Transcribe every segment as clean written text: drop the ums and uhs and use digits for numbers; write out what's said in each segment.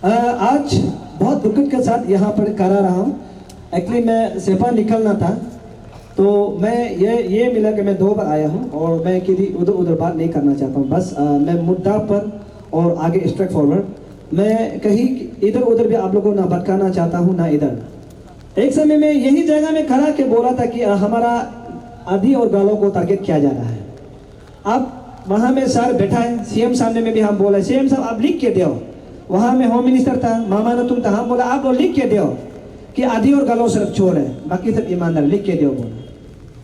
आज बहुत दुख के साथ यहाँ पर करा रहा हूँ। एक्चुअली मैं सेपा निकलना था, तो मैं ये मिला कि मैं 2 बार आया हूँ और मैं किसी उधर बात नहीं करना चाहता हूँ। बस मैं मुद्दा पर और आगे स्ट्रेट फॉरवर्ड, मैं कहीं इधर उधर भी आप लोगों को ना भटकाना चाहता हूँ ना इधर। एक समय में यही जगह में खड़ा के बोला था कि हमारा आदि और गालों को टारगेट किया जा रहा है। अब वहाँ में सर बैठा है, सीएम सामने में भी हम बोले सीएम साहब आप लिख के दो। वहाँ में होम मिनिस्टर था, मामा ने तुम था, हम बोला आप लोग लिख के दो कि आदि और गालों सिर्फ चोर है, बाकी सब ईमानदार, लिख के दो।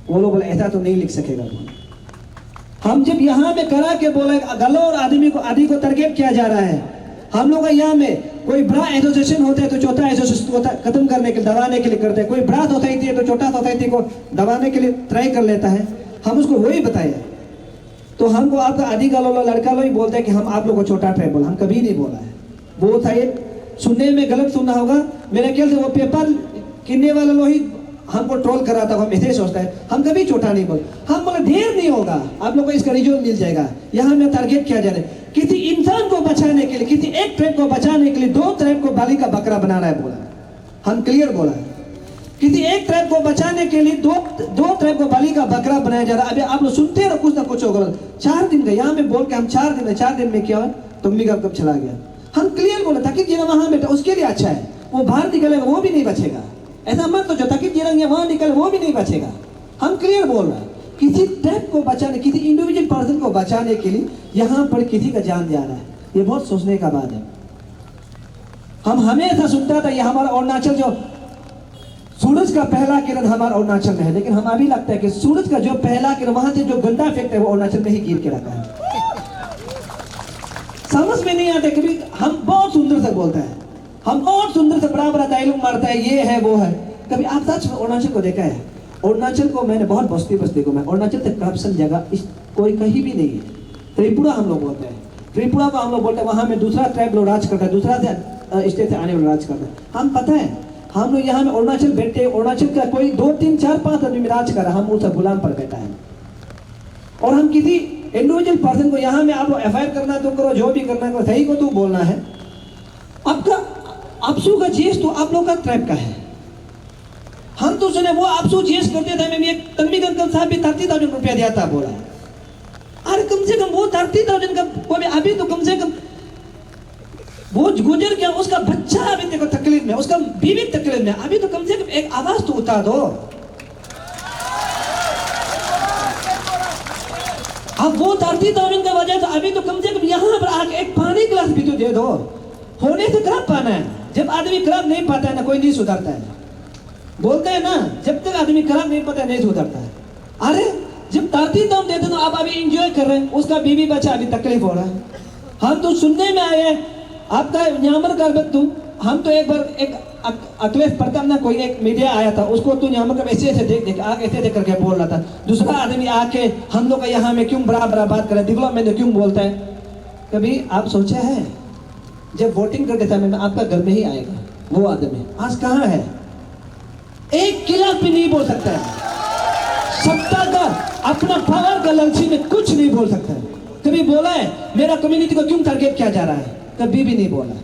वो लोग बोले ऐसा तो नहीं लिख सकेगा। हम जब यहाँ में करा के बोले गालों और आदि को टारगेट किया जा रहा है, हम लोग यहाँ में कोई बड़ा एसोसिएशन होता है तो छोटा एसोसिएशन होता है खत्म करने के दबाने के लिए करते हैं, कोई बड़ा सोसाइटी है तो छोटा सोसाइटी को दबाने के लिए ट्राई कर लेता है। हम उसको वही बताए, तो हमको आपका आदि गालों लड़का लोग ही बोलते हैं कि हम आप लोग को छोटा ट्राइब बोला, हम कभी नहीं बोला है। वो था ये सुनने में गलत सुनना होगा, मेरे ख्याल से वो पेपर किनने वाला लोग ही हमको ट्रोल करा था, हम ऐसे सोचता है, हम कभी छोटा नहीं बोल। हम बोले ढेर नहीं होगा, आप लोगों को इसका रिजल्ट मिल जाएगा। यहाँ में टारगेट किया जा रहा है किसी इंसान को बचाने के लिए, किसी एक ट्राइब को बचाने के लिए 2 ट्राइब को बाली का बकरा बनाना है बोला। हम क्लियर बोला है, किसी एक ट्राइब को बचाने के लिए दो ट्राइब को बाली का बकरा बनाया जा रहा है। अभी आप लोग सुनते रहो, कुछ ना कुछ होगा। 4 दिन का यहाँ में बोल के हम 4 दिन में क्या हुआ, तुम भी कब चला गया। हम क्लियर बोला ताकि जिना वहां बेटा उसके लिए अच्छा है, वो बाहर निकलेगा वो भी नहीं बचेगा। ऐसा मत सोचो ताकि जिना वहां निकले वो भी नहीं बचेगा। हम क्लियर बोल रहे हैं किसी ट्राइब को बचाने, किसी इंडिविजुअल पर्सन को बचाने के लिए यहाँ पर किसी का जान जा रहा है, ये बहुत सोचने का बात है। हम हमेशा सुनता था ये हमारा अरुणाचल जो सूरज का पहला किरण हमारा अरुणाचल में है, लेकिन हम अभी लगता है कि सूरज का जो पहला किरण वहां से जो गंदा फेंकते है वो अरुणाचल में ही गिर के रखा है। समझ में नहीं आते। कभी हम बहुत सुंदर से बोलते हैं, हम बहुत सुंदर से बड़ा बड़ा डायलॉग मारता है, ये है वो है। कभी आप सच में अरुणाचल को देखा है? अरुणाचल को मैंने बहुत बस्ती को मैं अरुणाचल से करप्शन जगह कोई कहीं भी नहीं है। त्रिपुरा हम लोग बोलते हैं, त्रिपुरा को हम लोग बोलते हैं, वहां में दूसरा ट्राइब लोग राज करता है, दूसरा से स्टेट से आने वाले राज करता है। हम पता है हम लोग यहाँ में अरुणाचल बैठे, अरुणाचल का कोई 2, 3, 4, 5 आदमी में राज कर रहा है, हम उसका गुलाम पर बैठा है। और हम किसी इंडिविजुअल पर्सन को यहाँ में आप लोग एफआईआर करना तो करो, जो भी करना करो, सही को तो बोलना है। आपका आपसू का जीएस तो आप लोग का ट्राइब का है। हम तो सुने वो आपसू जीएस करते थे, मैं एक तनवीर अंकल साहब भी 30,000 रुपया दिया था, बोला अरे कम से कम वो 30,000 का वो अभी तो कम से कम वो गुजर गया, उसका बच्चा अभी देखो तकलीफ में, उसका बीवी तकलीफ में, अभी तो कम से कम एक आवाज तो उतार दो। अब वो 30,000 का वजह तो अभी तो कम से कम यहाँ पर आके एक पानी गिलास भी तो दे दो। होने से खराब पाना है, जब आदमी खराब नहीं पाता है ना कोई नहीं सुधरता है। बोलते हैं ना जब तक आदमी खराब नहीं पाता नहीं सुधरता है। अरे जब 30,000 देते तो आप अभी इंजॉय कर रहे हैं, उसका बीवी बच्चा अभी तकलीफ हो रहा है। हम तो सुनने में आए आपका न्यामर कर तू, हम तो एक बार एक अखिलेश प्रताप ना कोई एक मीडिया आया था, उसको तू न्यामर कर ऐसे देख करके बोल रहा था। दूसरा आदमी आके हम लोग का यहाँ में क्यों बड़ा बात करे, डेवलपमेंट क्यों बोलता है। कभी आप सोचा है जब वोटिंग करते समय में आपका घर में ही आएगा वो आदमी, आज कहाँ है? एक गिलास भी नहीं बोल सकता है। सत्ता का अपना पावर का लालची में कुछ नहीं बोल सकता है। कभी बोला है मेरा कम्युनिटी को क्यों टारगेट किया जा रहा है? कभी भी नहीं बोला।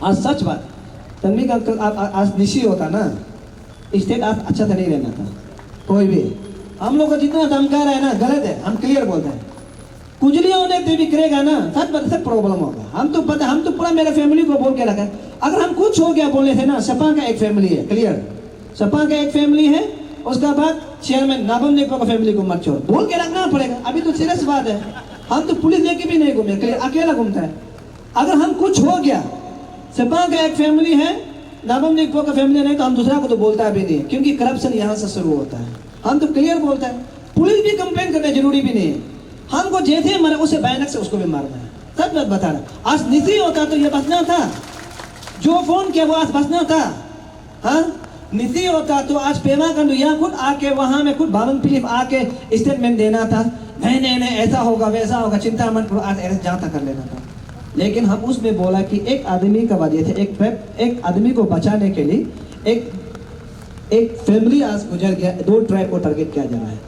आज सच बात तन्वी का अंकल आप आज निशी होता ना, स्टेट आप अच्छा से नहीं रहना था कोई भी। हम लोग को जितना धमका रहा है ना गलत है, हम क्लियर बोलते हैं। कुजलियां होने पे भी करेगा ना सच बात से प्रॉब्लम होगा। हम तो पता, हम तो पूरा मेरे फैमिली को बोल के रखा है। अगर हम कुछ हो गया बोले थे ना, सपा का एक फैमिली है, क्लियर सपा का एक फैमिली है, उसका बाद चेयरमैन नाबम नेको का फैमिली को मत छोड़, बोल के रखना पड़ेगा। अभी तो सीरियस बात है, हम तो पुलिस लेके भी नहीं घूमे, क्लियर अकेला घूमता है। अगर हम कुछ हो गया, सपा का एक फैमिली है, नाबम नेको का फैमिली नहीं, तो हम दूसरा को तो बोलता भी नहीं, क्योंकि करप्शन यहाँ से शुरू होता है। हम तो क्लियर बोलता है, पुलिस भी कंप्लेन करना जरूरी भी नहीं है। हमको जैसे मरे उसे भयानक से उसको भी मारना है। सच बात बता रहा, आज निशी होता तो ये बचना था, जो फोन किया वो आज बचना था। हाँ निशी होता तो आज पेमा कंडू यहाँ खुद आके वहां में खुद बावन पीलीफ आके स्टेटमेंट देना था, नहीं ऐसा होगा वैसा होगा, चिंता मत करो, आज ऐसे जाता कर लेना था। लेकिन हम उसमें बोला कि एक आदमी का वजह थे, एक आदमी को बचाने के लिए एक फैमिली आज गुजर गया, 2 ट्राइब को टारगेट किया जा रहा है।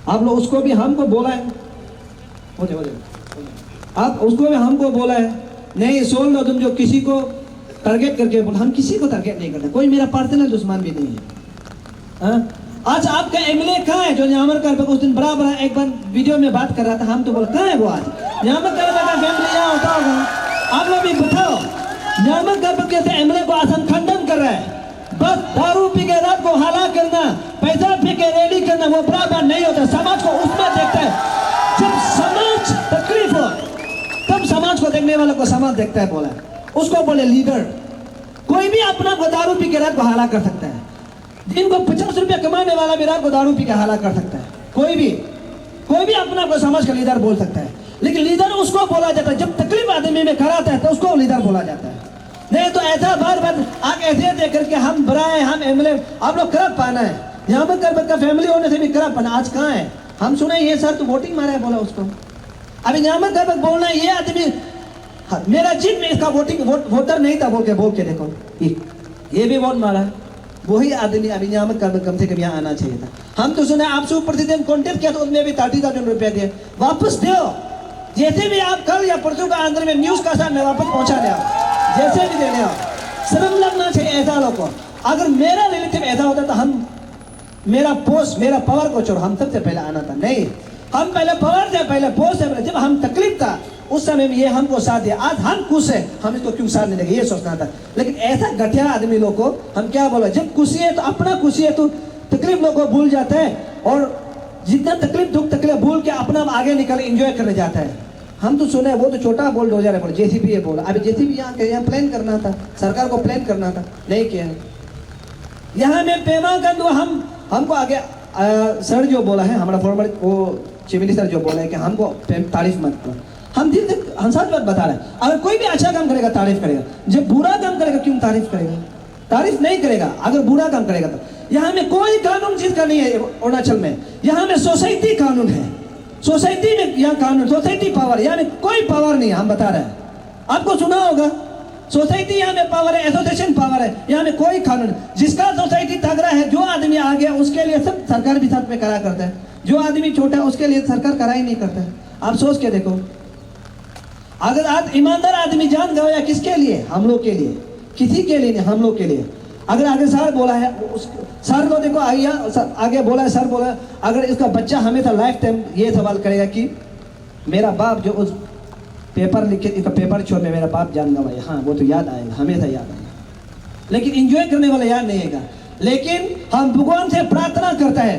आप लोग उसको भी हमको बोला है, आप उसको भी हमको बोला है, नहीं सोल लो तुम जो किसी को टारगेट करके बोल, हम किसी को टारगेट नहीं करते, कोई मेरा पर्सनल दुश्मन भी नहीं है। हाँ? आज आपका एमएलए कहाँ है जो न्यामरकर उस दिन बड़ा बड़ा एक बार वीडियो में बात कर रहा था, हम तो बोले कहाँ है वो आज? न्यामरकर का फैमिली यहाँ होता होगा, आप लोग भी बताओ। न्यामरकर कैसे एमएलए को आसन खंडन कर रहा है, बस दारू पी के रात को हला करना, पैसा पी के रेडी करना, वो बराबर नहीं होता। समाज को उसमें देखता है, जब समाज तकलीफ हो तब समाज को देखने वालों को समाज देखता है। बोला उसको बोले लीडर। कोई भी अपना को दारू पी के रात को हाला कर सकता है, दिन को 50 रुपया कमाने वाला भी रात को दारू पी के हाला कर सकता है। कोई भी अपना को समाज का लीडर बोल सकता है, लेकिन लीडर उसको बोला जाता है जब तकलीफ आदमी में कराता है तो उसको लीडर बोला जाता है। नहीं तो ऐसा बार बार आग ऐसे देख करके हम बड़ा है, हम एमएलए, आप लोग करप पाना है। यहाँ पर करप का फैमिली होने से भी करप पाना आज कहाँ है? हम सुने ये सर तो वोटिंग मारा है, बोला उसको। अभी यहाँ पर करप बोलना है ये आदमी, हाँ, मेरा जीत में इसका वोटर नहीं था बोल के देखो ये भी वोट मारा है। वही आदमी अभी यहाँ पर कम से कम यहाँ आना चाहिए था। हम तो सुने आपसे प्रतिदिन कॉन्टेक्ट किया तो उसमें भी 30,000 रुपया दिए, वापस दो। जैसे भी आप कल या परसों का अंदर में न्यूज का साथ में वापस पहुंचा दे, जैसे भी देने शर्म लगना चाहिए ऐसा लोग को। अगर मेरा रिलेटिव ऐसा होता तो हम मेरा पोस्ट मेरा पावर को छोड़ हम सबसे पहले आना था। नहीं, हम पहले पावर थे, पहले पोस्ट है। जब हम तकलीफ था उस समय में ये हमको साथ दिया, आज हम खुश है, हम इसको क्यों साथ नहीं देंगे ये सोचना था। लेकिन ऐसा घटिया आदमी लोग को हम क्या बोला, जब खुशी है तो अपना खुशी है तो तकलीफ लोग को भूल जाता है, और जितना तकलीफ दुख तकलीफ भूल के अपना आगे निकल एंजॉय करने जाता है। हम तो सुने वो तो छोटा बोल डोजर है, जेसीबी ये बोला। अभी जेसीबी यहाँ प्लान करना था, सरकार को प्लान करना था, नहीं किया। यहाँ में पेमा कर दो, हमको आगे सर जो बोला है हमारा फॉर्मर वो चीफ मिनिस्टर जो बोला है कि हमको तारीफ मत करो। हम सच बात बता रहे हैं, अगर कोई भी अच्छा काम करेगा तारीफ करेगा, जब बुरा काम करेगा क्यों तारीफ करेगा? तारीफ नहीं करेगा अगर बुरा काम करेगा तो। यहाँ में कोई कानून चीज का नहीं है अरुणाचल में, यहाँ में सोसाइटी कानून है। सोसाइटी में यहाँ कानून, सोसाइटी पावर, यहाँ में कोई पावर नहीं है। हम बता रहे हैं, आपको सुना होगा सोसाइटी यहाँ में पावर है, एसोसिएशन पावर है, यहाँ में कोई कानून। जिसका सोसाइटी तगड़ा है, जो आदमी आ गया उसके लिए सब सरकार भी साथ में करा करता है, जो आदमी छोटा है उसके लिए सरकार करा ही नहीं करता है। आप सोच के देखो, अगर आज ईमानदार आदमी जान गया किसके लिए? हम लोग के लिए, किसी के लिए नहीं, हम लोग के लिए। अगर आगे सर बोला है, सर को देखो आगे बोला है, सर बोला अगर इसका बच्चा हमेशा लाइफ टाइम ये सवाल करेगा कि मेरा बाप जो उस पेपर लिखे, इसका पेपर छोड़ में मेरा बाप जान गया, हाँ वो तो याद आएगा, हमेशा याद आएगा। लेकिन एंजॉय करने वाला याद नहीं आएगा। लेकिन हम भगवान से प्रार्थना करता है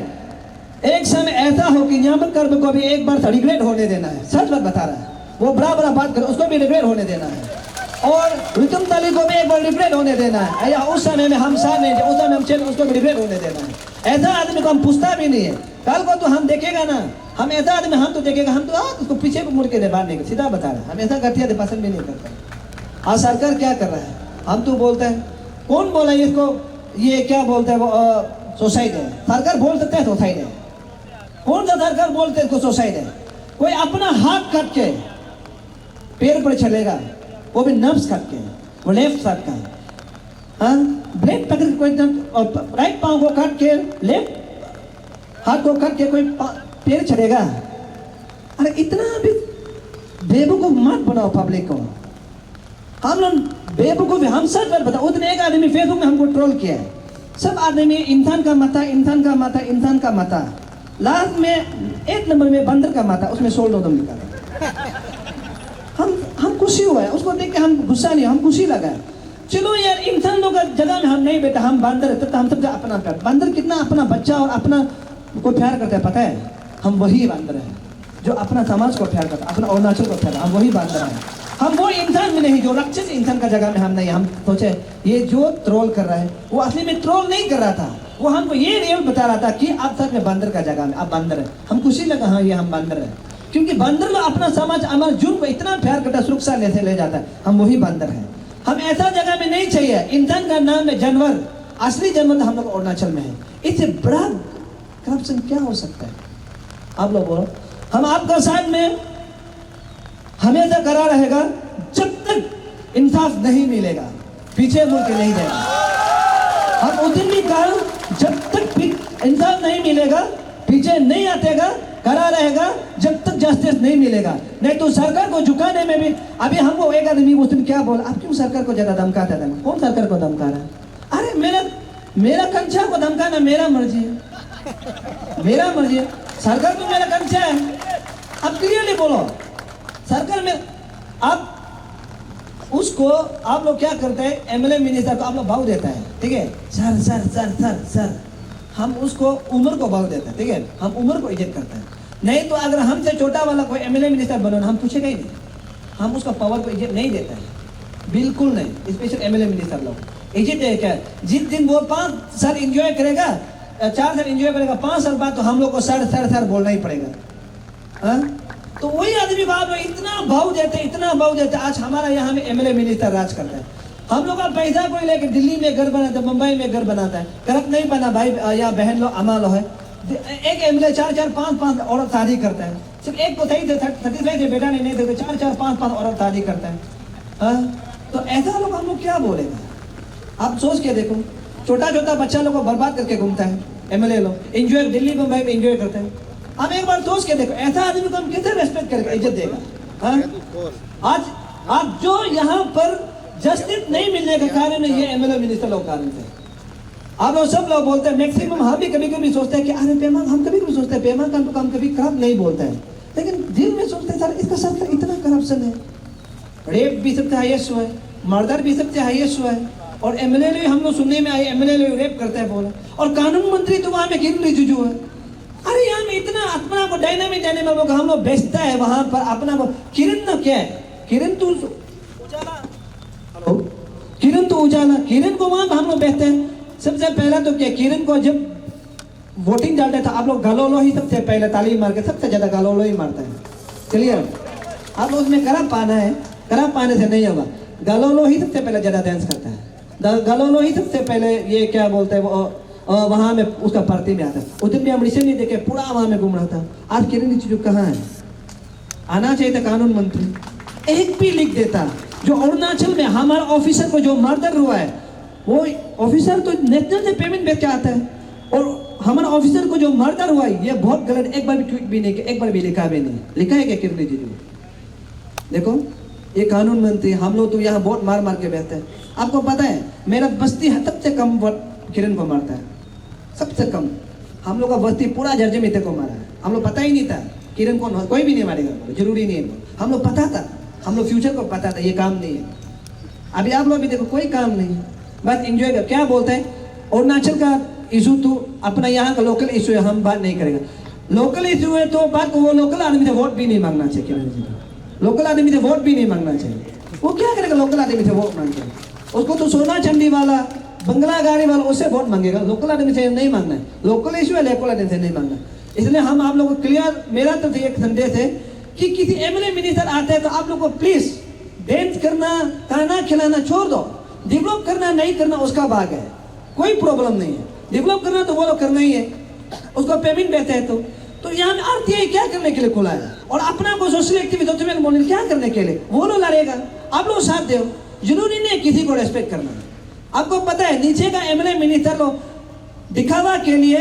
एक समय ऐसा हो कि न्यामरकर को भी एक बार रिग्रेट होने देना है। सच बात बता रहा है, वो बड़ा बात कर, उसको भी रिग्रेट होने देना है, और रितम ताली को भी एक बार रिग्रेट होने देना है। या उस समय में हम साथ नहीं थे, उस समय हम चले, उसको भी रिग्रेट होने देना है। ऐसा आदमी को हम पूछता भी नहीं है। कल को तो हम देखेगा ना, हम ऐसा आदमी हम तो देखेगा, हम तो उसको पीछे को मुड़ के बाहर नहीं, सीधा बता रहे हैं, हम ऐसा घटिया पसंद भी नहीं करते। आज सरकार क्या कर रहा है, हम तो बोलते हैं, कौन बोला इसको, ये क्या बोलते हैं वो सोसाइटी है। सरकार बोल सकते हैं सोसाइटी है, कौन सा सरकार बोलते हैं इसको सोसाइटी है? कोई अपना हाथ काट के पैर पर चलेगा, वो भी नर्व्स काट के, वो लेफ्ट साइड का है, हाँ ब्लेड पकड़ कोई राइट पाँव को काट के, लेफ्ट हाथ को काट के कोई पैर चलेगा? अरे इतना भी बेवकूफ मत बनाओ पब्लिक को। हम लोग बेवकूफ, हम सच बात बताओ। उतने एक आदमी फेसबुक में हमको ट्रोल किया है, सब आदमी इंसान का माता, इंसान का माता, इंसान का माता, लास्ट में एक नंबर में बंदर का माता, उसमें 16 दम लिखा है। हम खुशी हुआ है उसको देख के, हम गुस्सा नहीं, हम खुशी लगा है। चलो यार, इंसान लोग का जगह में हम नहीं बैठा, हम बंदर है, तो हम सब अपना प्यार, बंदर कितना अपना बच्चा और अपना को प्यार करता है पता है? हम वही बंदर है जो अपना समाज को प्यार करता है, अपना अरुणाचल को प्यार, हम वही बंदर है। हम वो इंसान में नहीं जो राक्षस इंसान का जगह में हम नहीं। हम सोचे ये जो ट्रोल कर रहा है वो असली में ट्रोल नहीं कर रहा था, वो हमको ये रियल बता रहा था कि आप सच में बंदर का जगह में आप बंदर है। हम खुशी लगा, हाँ ये हम बंदर है, क्योंकि बंदर में अपना समाज हमारे जुर्म को इतना प्यार करता है, सुरक्षा लेते ले जाता है, हम वही बंदर है। हम ऐसा जगह में नहीं चाहिए। इंसान का नाम है जानवर, असली जानवर हम लोग अरुणाचल में है। इससे बड़ा करप्शन क्या हो सकता है? आप लोग बोलो। हम आपका साथ में हमेशा करा रहेगा, जब तक इंसाफ नहीं मिलेगा पीछे मुड़ के नहीं जाएगा। हम उस दिन भी कहा, जब तक इंसाफ नहीं मिलेगा पीछे नहीं आतेगा, खड़ा रहेगा जब तक जस्टिस नहीं मिलेगा। नहीं तो सरकार को झुकाने में भी, अभी हमको एक आदमी उस दिन क्या बोला, आप क्यों सरकार को ज्यादा धमकाता था? कौन सरकार को धमका रहा है? अरे मेरा कंचा को धमकाना मेरा मर्जी है, मेरा मर्जी है। सरकार में मेरा कंचा है, अब क्लियरली बोलो सरकार में। आप उसको आप लोग क्या करते हैं, एमएलए मिनिस्टर को आप लोग भाव देता है, ठीक है, sir sir sir sir sir, हम उसको उम्र को भाव देते हैं, ठीक है, हम उम्र को इज्जत करते हैं। नहीं तो अगर हमसे छोटा वाला कोई एमएलए मिनिस्टर बनो, हम पूछेगा ही नहीं, हम उसका पावर को इज्जत नहीं देते हैं, बिल्कुल नहीं। स्पेशल एमएलए मिनिस्टर लोग इज्जत है क्या? जिस दिन वो 5 साल एंजॉय करेगा, 4 साल एंजॉय करेगा, 5 साल बाद तो हम लोग को सर सर सर बोलना ही पड़ेगा। हाँ, तो वही आदमी बात में इतना भाव देते, इतना भाव देते। आज हमारा यहाँ में एमएलए मिनिस्टर राज करता है। हम लोग का पैसा कोई लेके दिल्ली में घर बनाता है, मुंबई में घर बनाता है, करप्ट नहीं बना भाई या बहन लो अमा लो है। एक एमएलए 4-4, 5-5 औरत शादी करता है, सिर्फ एक को सही थे 35 थे बेटा नहीं देते, 4-4, 5-5 औरत शादी करता है। हाँ, तो ऐसा लोग हम लोग क्या बोलेगा? आप सोच के देखो, छोटा छोटा बच्चा लोग को बर्बाद करके घूमता है एमएलए लोग, एंजॉय दिल्ली मुंबई में एंजॉय करते हैं। हम एक बार सोच के देखो, ऐसा आदमी को हम कितने रेस्पेक्ट करके इज्जत देगा? हाँ? आज जो यहाँ पर जस्टिस नहीं मिलने का कारण है ये एमएलए मिनिस्टर लोग कारण थे। आप लोग सब लोग बोलते हैं, मैक्सिमम हम भी कभी कभी सोचते हैं कि अरे पेमा, हम कभी कभी सोचते हैं पेमा का तो हम कभी करप्ट नहीं बोलते हैं, लेकिन दिल में सोचते हैं सर इसका सबका इतना करप्शन है, रेप भी सबसे हाईएस्ट हुआ है, मर्डर भी सबसे हाईएस्ट हुआ है, और एमएलए हम लोग सुनने में आए एमएलए रेप करता है बोला, और कानून मंत्री तो वहां में किरण रिजिजू है। अरे यहाँ में इतना अपना को डायनामिक देने में लोग हम लोग बेचता है वहां पर अपना को। किरण ना क्या है, किरण तो उजाला, हेलो, किरण तो उजाला, किरण को वहां हम लोग बेचते हैं। सबसे पहला तो क्या, किरण को जब वोटिंग डालते था आप लोग गालोलो ही सबसे पहले ताली मार के, सबसे ज्यादा गालोलो ही मारता है। क्लियर? आप लोग उसमें करप्ट पाना है, करप्ट पाने से नहीं होगा। गालोलो ही सबसे पहले ज्यादा डांस करता है, गालोलो ही सबसे पहले ये क्या बोलते हैं वो वहां में उसका पार्टी में आता है। उस दिन भी हम रिसेंटली देखे पूरा वहां में घूम रहा था। आज किरण रिजिजू कहाँ है? आना चाहिए था कानून मंत्री, एक भी लिख देता। जो अरुणाचल में हमारे ऑफिसर को जो मर्डर हुआ है, वो ऑफिसर तो नेशनल से पेमेंट भेज के आता है, और हमारे ऑफिसर को जो मर्डर हुआ है ये बहुत गलत। एक बार भी ट्वीट भी नहीं किया, एक बार भी लिखा भी नहीं। लिखा है क्या किरण रिजिजू? देखो ये कानून मंत्री, हम लोग तो यहाँ बहुत मार मार के बैठते हैं। आपको पता है मेरा बस्ती सबसे कम वोट किरण को मारता है, सबसे कम। हम लोग का बस्ती पूरा जर्जे मिते को मारा है। हम लोग पता ही नहीं था किरण को कोई भी नहीं मारेगा, जरूरी नहीं है। हम लोग पता था, हम लोग फ्यूचर को पता था ये काम नहीं है। अभी आप लोग भी देखो कोई काम नहीं है, बस एंजॉय कर। क्या बोलते हैं अरुणाचल का इशू तो अपना यहाँ का लोकल इशू है, हम बात नहीं करेंगे। लोकल इशू है तो बात को वो लोकल आदमी से वोट भी नहीं मांगना चाहिए। किरण जी को लोकल आदमी से वोट भी नहीं मांगना चाहिए। वो क्या करेगा लोकल आदमी से वोट मांग के? उसको तो सोना चांदी वाला बंगला गाड़ी वाला उससे वोट मांगेगा, लोकल आदमी से नहीं मांगना है। लोकल इशू है, लोकल आदमी से नहीं मांगना। इसलिए हम आप लोगों को क्लियर, मेरा तो एक संदेश है कि किसी एमएलए मिनिस्टर आते हैं तो आप लोग को प्लीज डांस करना, खाना खिलाना छोड़ दो। डेवलप करना नहीं करना उसका भाग है, कोई प्रॉब्लम नहीं है। डेवलप करना तो वो लोग करना ही है, उसको पेमेंट देते हैं। तो यहाँ में आरटीआई क्या करने के लिए खुला है? और अपना को सोशल एक्टिविटी क्या करने के लिए? वो लोग लड़ेगा, आप लोग साथ दो। जरूरी नहीं किसी को रेस्पेक्ट करना। आपको पता है नीचे का एमएलए मिनिस्टर लोग दिखावा के लिए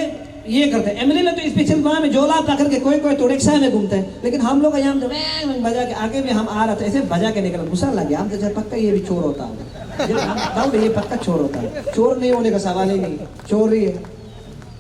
ये करते हैं। एमएलए तो स्पेशल वहां में झोला पकड़ के कोई कोई तो रिक्शा में घूमते हैं, लेकिन हम लोग यहाँ जब बजा के आगे में हम आ रहे थे ऐसे बजा के निकल, गुस्सा लग गया। हम तो पक्का ये भी चोर होता है, ये पक्का चोर होता है। चोर नहीं होने का सवाल ही नहीं, चोर ही है।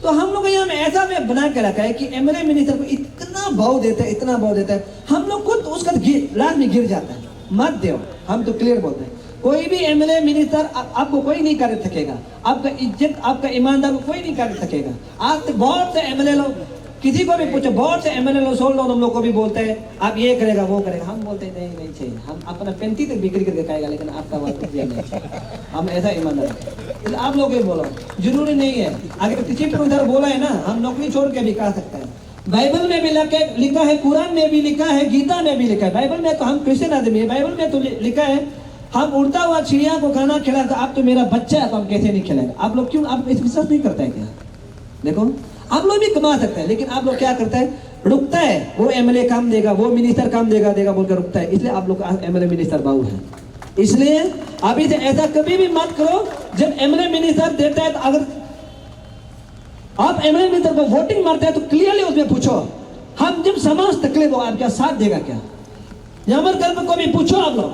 तो हम लोग यहाँ में ऐसा में बना के रखा है कि एमएलए मिनिस्टर को इतना भाव देता है, इतना भाव देता है, हम लोग खुद उसका लाश में गिर जाता है। मत दो, हम तो क्लियर बोलते हैं। कोई भी एमएलए मिनिस्टर आपको कोई नहीं कर सकेगा, आपका इज्जत आपका ईमानदार को कोई नहीं कर सकेगा। आज तो बहुत से एमएलए लोग, किसी को भी पूछो, बहुत से एमएलए लोग सोल लोग हम लोग को भी बोलते हैं आप ये करेगा वो करेगा। हम बोलते हैं नहीं नहीं चाहिए, हम अपना 35 तक बिक्री करके खाएगा, लेकिन आपका बात नहीं चाहिए। हम ऐसा ईमानदार है। आप लोग भी बोलो, जरूरी नहीं है। अगर किसी को उधर बोला है ना, हम नौकरी छोड़ के भी खा सकते हैं। बाइबल में भी लिखा है, कुरान में भी लिखा है, गीता में भी लिखा है। बाइबल में तो हम क्रिश्चियन आदमी है, बाइबल में तो लिखा है हम उड़ता हुआ चिड़िया को खाना खिलाते। आप तो मेरा बच्चा है तो हम कैसे नहीं खिलाएंगे? आप लोग क्यों, आप इस विश्वास नहीं करते हैं क्या? देखो आप लोग भी कमा सकते हैं, लेकिन आप लोग क्या करते हैं, रुकता है। वो एमएलए काम देगा, वो मिनिस्टर काम देगा बोलकर रुकता है। इसलिए आप लोग एमएलए मिनिस्टर बाबू है। इसलिए अभी से ऐसा कभी भी मत करो। जब एमएलए मिनिस्टर देता है तो अगर आप एमएलए मिनिस्टर को वोटिंग मारते हैं तो क्लियरली उसमें पूछो हम जब समाज तकलीफ हो, आप क्या साथ देगा क्या? यमर कर्म को भी पूछो आप लोग,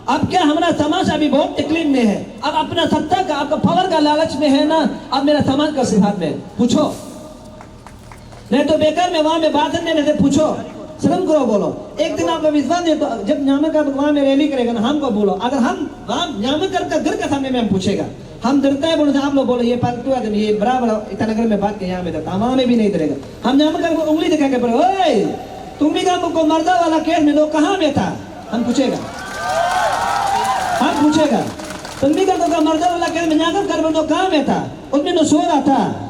अब क्या हमारा समाज अभी बहुत तकलीफ में है, अब अपना सत्ता का, आपका पावर का लालच में है ना, अब मेरा समाज का सिफात में पूछो, नहीं तो बेकार में वहां में बात नहीं रहते, पूछो, शर्म करो, बोलो। एक दिन आपका विश्वास नहीं तो जब न्यामक का वहां में रैली करेगा ना, हमको बोलो, अगर हम वहां न्यामक का घर के सामने में हम पूछेगा, हम डरता है बोलते, आप लोग बोलो ये फालतू आदमी, ये बराबर ईटानगर में बात के यहाँ में डरता, वहां में भी नहीं डरेगा। हम न्यामक को उंगली दिखा के बोले, ओए तुम भी को मर्दा वाला केस में लोग कहाँ में था, हम पूछेगा, हम पूछेगा, तुम भी का मर्दा वाला केस में न्यामक कर लोग कहाँ में था, उसमें तो सो रहा था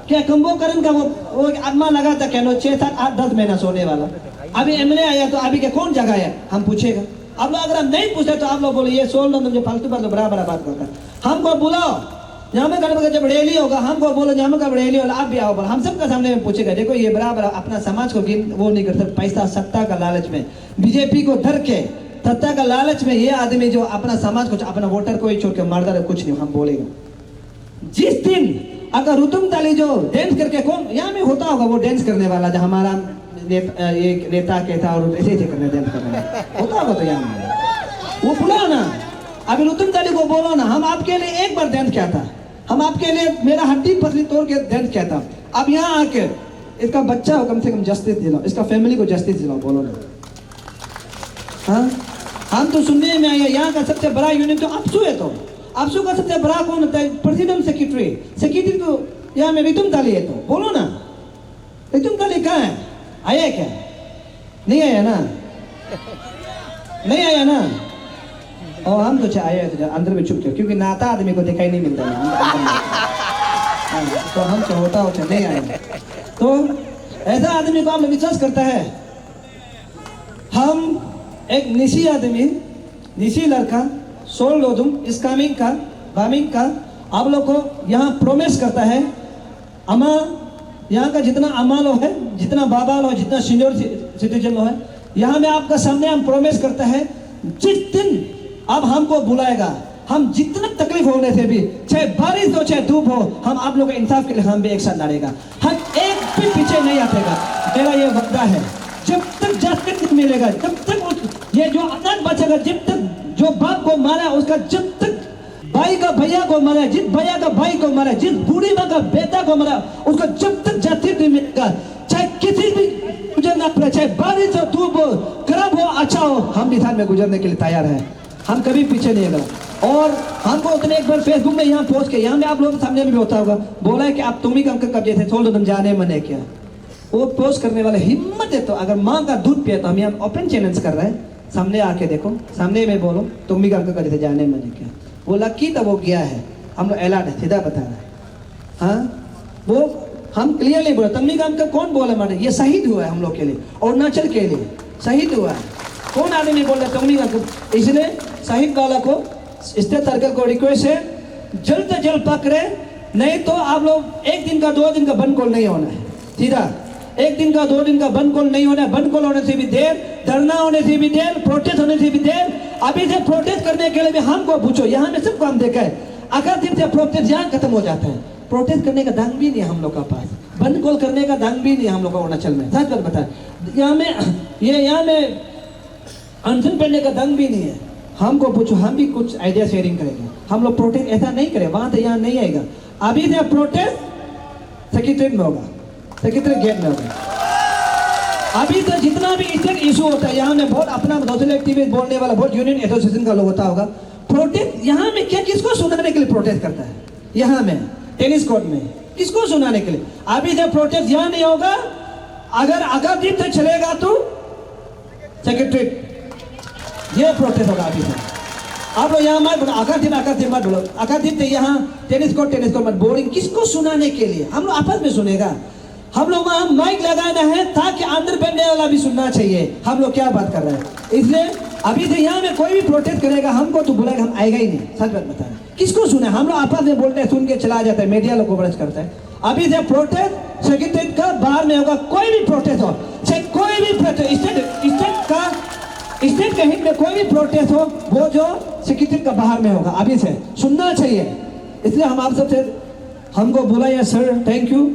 क्या? कुंभकर्ण का वो आत्मा लगा था क्या? 6, 7, 8, 10 महीना सोने वाला, अभी एमएलए आया तो अभी क्या कौन जगह है, हम पूछेगा। अब लोग अगर हम नहीं पूछते तो आप लोग बोले ये सोल लो, मुझे फालतू बात, बड़ा बड़ा बात करता है। हमको बुलाओ, न्यामक का जब रैली होगा, हमको बोलो न्यामक का रैली होगा, आप भी आओ, बोलो, हम सबका सामने में पूछेगा। देखो ये बराबर अपना समाज को वो नहीं करते, पैसा सत्ता का लालच में, बीजेपी को डर के सत्ता का लालच में ये आदमी जो अपना समाज को, अपना वोटर को ही छोड़ के मारता है, कुछ नहीं हम बोलेगा। जिस दिन अगर रुतुम ताली जो डांस करके, कौन यहाँ में होता होगा वो डांस करने वाला, जो हमारा एक नेता के था और ऐसे करने डांस करने होता होगा, तो यहाँ में वो बुलाओ ना, अभी रुतुम ताली को बोलो ना, हम आपके लिए एक बार डांस किया था, हम आपके लिए मेरा हड्डी पसली तोड़ के डांस किया था, अब यहाँ आके इसका बच्चा हो कम से कम जस्टिस दिलाओ, इसका फैमिली को जस्टिस दिलाओ, बोलो ना। हाँ, हम तो सुनने में आए यहाँ का सबसे बड़ा यूनियन तो अपसू है, तो अपसू का सबसे बड़ा कौन होता है? प्रेसिडेंट सेक्रेटरी तो यहाँ में रितुम ताली है, तो बोलो ना, रितुम ताली कहाँ है? आया क्या? नहीं आया ना, नहीं आया ना, और हम तो आया है तो अंदर में छुप के, क्योंकि नाता आदमी को दिखाई नहीं मिलता है, तो हम तो होता नहीं आया, तो ऐसा आदमी को आप लोग विश्वास करता है। हम एक निशी आदमी, निशी लड़का, सोल लोदुम इस्कामिंग का, बामिंग का, आप लोग को यहाँ प्रोमिस करता है, अमा यहाँ का जितना अमा लो है, जितना बाबा लो है, जितना सीनियर सिटीजन लो है, यहाँ में आपका सामने हम प्रोमिस करता है, जिस दिन अब हमको बुलाएगा, हम जितना तकलीफ होने से भी, चाहे बारिश हो चाहे धूप हो, हम आप लोग के इंसाफ के लिए हम भी एक साथ लड़ेगा, हम एक भी पीछे नहीं हटेगा, मेरा ये वादा है। जब तक जाति मिलेगा, जब तक ये जो अनाथ बचेगा, जब तक जो बाप को मारा उसका, जब तक भाई का भैया को मारा, जिस भैया का भाई को मारा, जिस बूढ़ी माँ का बेटा को मारा, उसका जब तक जाति नहीं मिलेगा, चाहे किसी भी गुजरना पड़े, चाहे बारिश हो, धूप हो, खराब हो, अच्छा हो, हम भी साथ में गुजरने के लिए तैयार हैं, हम कभी पीछे नहीं गए। और हमको उसने एक बार फेसबुक में यहाँ पोस्ट किया, यहाँ में आप लोगों के सामने भी होता होगा, बोला है कि आप तुम ही कम कब्जे थे, छोड़ दो, तुम जाने मने क्या। वो पोस्ट करने वाले हिम्मत है तो अगर माँ का दूध पिया, तो हम यहाँ ओपन चैलेंज कर रहे हैं, सामने आके देखो, सामने में बोलो तुम भी कम कब्जे थे, जाने मने क्या। वो लकी तो वो गया है, हम लोग ऐलान है, सीधा बता रहे हैं। हाँ, वो हम क्लियरली बोले, तम्मी का कौन बोला माने, ये शहीद हुआ है हम लोग के लिए, अरुणाचल के लिए शहीद हुआ है। कौन आदमी बोल रहा तम्मी का, इसलिए शहीद वाला को स्टेट सर्कल को रिक्वेस्ट है, जल्द से जल्द पकड़े, नहीं तो आप लोग 1 दिन का 2 दिन का बंद कॉल नहीं होना है, सीधा 1 दिन का 2 दिन का बंद कॉल नहीं होना है। बंद कॉल होने से भी देर, धरना होने से भी देर, प्रोटेस्ट होने से भी देर। अभी से प्रोटेस्ट करने के लिए भी हमको पूछो, यहाँ में सबको हम देखा है, अगर दिन से प्रोटेस्ट यहाँ खत्म हो जाता है, प्रोटेस्ट करने का दंग भी नहीं है हम लोग का पास, बंद कॉल करने का दंग भी नहीं है हम लोग का अरुणाचल में, सच बात बताए। यहाँ में अनशन पहनने का दंग भी नहीं है। हमको पूछो, हम भी कुछ आइडिया शेयरिंग करेंगे। हम लोग प्रोटेस्ट ऐसा नहीं करें, वहां से यहाँ नहीं आएगा। अभी से प्रोटेस्ट सेक्रेटरीट में होगा, सेक्रेटरी गेट में होगा। अभी तो जितना भी स्टेट इशू होता है, यहाँ में बहुत अपना सोशल एक्टिविस्ट बोलने वाला, बहुत यूनियन एसोसिएशन का लोग होता होगा। प्रोटेस्ट यहाँ में क्या, किसको सुनाने के लिए प्रोटेस्ट करता है? यहाँ में टेनिस कोर्ट में किसको सुनाने के लिए? अभी से प्रोटेस्ट यहाँ नहीं होगा। अगर दिन तक चलेगा तो सेक्रेटरीट ये प्रोटेस्ट होगा। अभी से आप लोग यहाँ मत बोलो, आकाश मत बोलो, आकाश यहाँ टेनिस कोर्ट मत, बोरिंग किसको सुनाने के लिए? हम लोग आपस में सुनेगा। हम लोग वहाँ माइक लगाना है ताकि अंदर बैठने वाला भी सुनना चाहिए हम लोग क्या बात कर रहे हैं। इसलिए अभी से यहाँ में कोई भी प्रोटेस्ट करेगा, हमको तो बुलाएगा, हम आएगा ही नहीं। सच बात बता रहे हैं, किसको सुने? हम लोग आपस में बोलते हैं, सुन के चला जाता है, मीडिया लोग कवरेज करता है। अभी से प्रोटेस्ट सेक्रेटरीट का बाहर में होगा, कोई भी प्रोटेस्ट हो, चाहे कोई भी प्रोटेस्ट स्टेट के हित में कोई भी प्रोटेस्ट हो, वो जो सेक्रेटरीट का बाहर में होगा। अभी से सुनना चाहिए। इसलिए हम आप सबसे हमको बोला, सर थैंक यू।